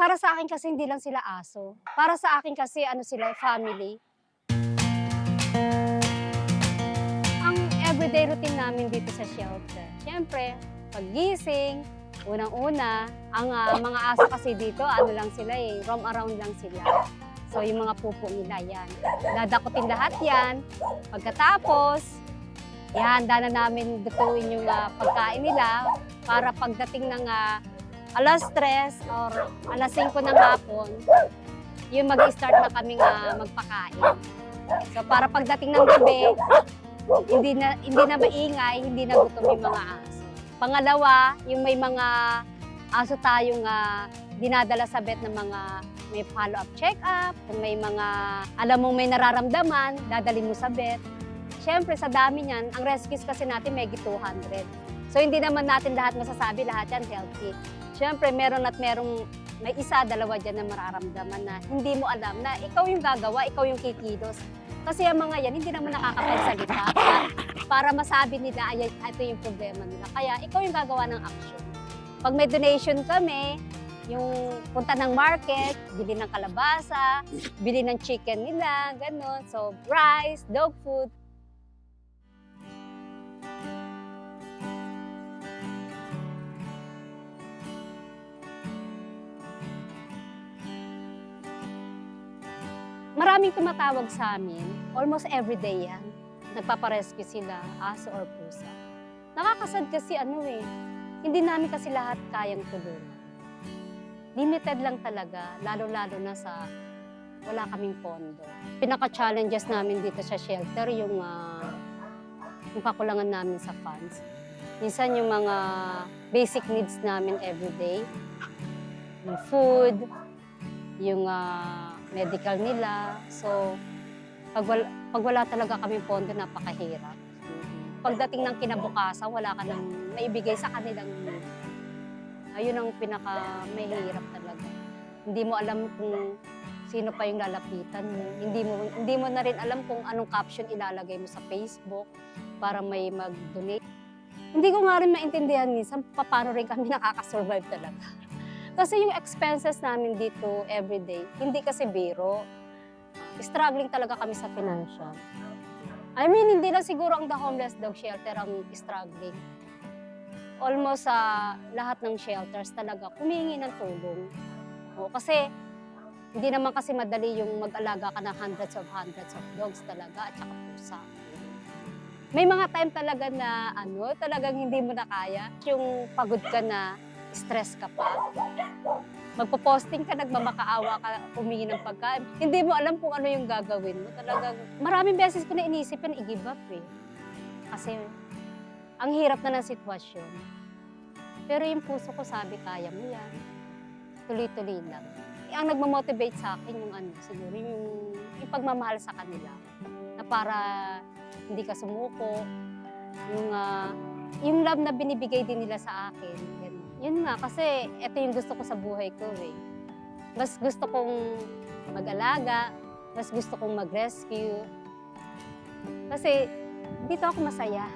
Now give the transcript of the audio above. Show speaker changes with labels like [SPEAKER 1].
[SPEAKER 1] Para sa akin kasi hindi lang sila aso. Para sa akin kasi ano sila, family. Ang everyday routine namin dito sa shelter, siyempre, paggising, unang-una, ang mga aso kasi dito, ano lang sila roam around lang sila. So yung mga pupo nila, yan. Dadakutin lahat yan. Pagkatapos, ihahanda na namin lutuin yung pagkain nila para pagdating ng alas 3 or alas 5 ng hapon, yung mag-start na kaming magpakain. So para pagdating ng gabi, hindi na maingay, hindi na gutom yung mga aso. Pangalawa, yung may mga aso tayong dinadala sa vet ng mga may follow-up check-up, kung may mga alam mong may nararamdaman, dadalhin mo sa vet. Siyempre sa dami niyan, ang rescues kasi natin may 200. So hindi naman natin lahat masasabi, lahat yan healthy. Siyempre meron at merong may isa, dalawa dyan na mararamdaman na hindi mo alam na ikaw yung gagawa, ikaw yung kikilos. Kasi ang mga yan, hindi naman nakakapagsalita para masabi nila, ay, ito yung problema nila. Kaya ikaw yung gagawa ng action. Pag may donation kami, yung punta ng market, bili ng kalabasa, bili ng chicken nila, gano'n. So, rice, dog food. Maraming tumatawag sa amin, almost everyday yan. Nagpaparescue sila, aso or pusa. Nakakasad kasi hindi namin kasi lahat kayang tulungan. Limited lang talaga, lalo-lalo na sa wala kaming pondo. Pinaka-challenges namin dito sa shelter yung kakulangan namin sa funds. Minsan yung mga basic needs namin everyday, yung food, yung medical nila. So, pag wala talaga kaming pondo, napakahirap. Pagdating ng kinabukasan, wala ka nang maibigay sa kanilang need. Ayun ang pinaka-mahirap talaga. Hindi mo alam kung sino pa yung lalapitan mo. Hindi mo na rin alam kung anong caption ilalagay mo sa Facebook para may mag-donate. Hindi ko nga rin maintindihan minsan paano rin kami nakakasurvive talaga. Kasi yung expenses namin dito everyday, hindi kasi biro. Struggling talaga kami sa financial. I mean, hindi lang siguro ang The Homeless Dog Shelter ang struggling. Almost sa lahat ng shelters talaga humihingi ng tulong. Kasi hindi naman kasi madali yung mag-alaga ka ng hundreds of dogs talaga at saka pusa. May mga time talaga na talagang hindi mo na kaya. Yung pagod ka na, stress ka pa. Magpo-posting ka, nagmamakaawa ka, humingi ng pagkain. Hindi mo alam kung ano yung gagawin mo. Talagang maraming beses ko na inisip yun, i-give up Kasi ang hirap na ng sitwasyon. Pero yung puso ko sabi, kaya mo yan. Tuloy-tuloy lang. Ang nagmamotivate sa akin siguro yung pagmamahal sa kanila. Na para hindi ka sumuko. Yung love na binibigay din nila sa akin. Yun nga, kasi ito yung gusto ko sa buhay ko Mas gusto kong mag-alaga, mas gusto kong mag-rescue. Kasi dito ako masaya.